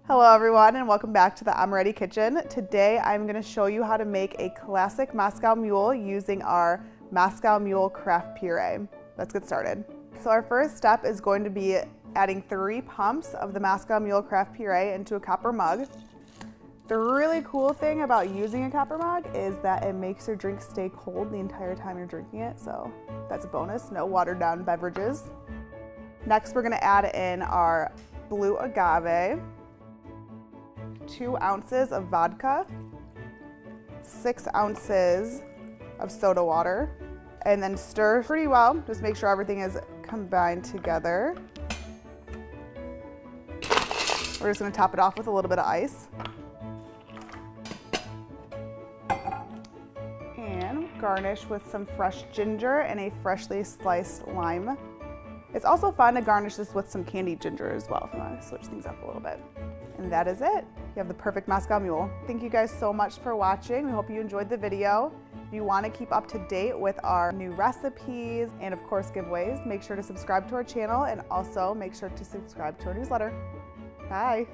Hello everyone and welcome back to the Amoretti kitchen. Today I'm going to show you how to make a classic Moscow Mule using our Moscow Mule craft puree. Let's get started. So our first step is going to be adding 3 pumps of the Moscow Mule craft puree into a copper mug. The really cool thing about using a copper mug is that it makes your drink stay cold the entire time you're drinking it, so that's a bonus, no watered down beverages. Next we're going to add in our blue agave, 2 ounces of vodka, 6 ounces of soda water, and then stir pretty well. Just make sure everything is combined together. We're just going to top it off with a little bit of ice. And garnish with some fresh ginger and a freshly sliced lime. It's also fun to garnish this with some candied ginger as well if you want to switch things up a little bit. And that is it. You have the perfect Moscow Mule. Thank you guys so much for watching. We hope you enjoyed the video. If you want to keep up to date with our new recipes and of course giveaways, make sure to subscribe to our channel and also make sure to subscribe to our newsletter. Bye.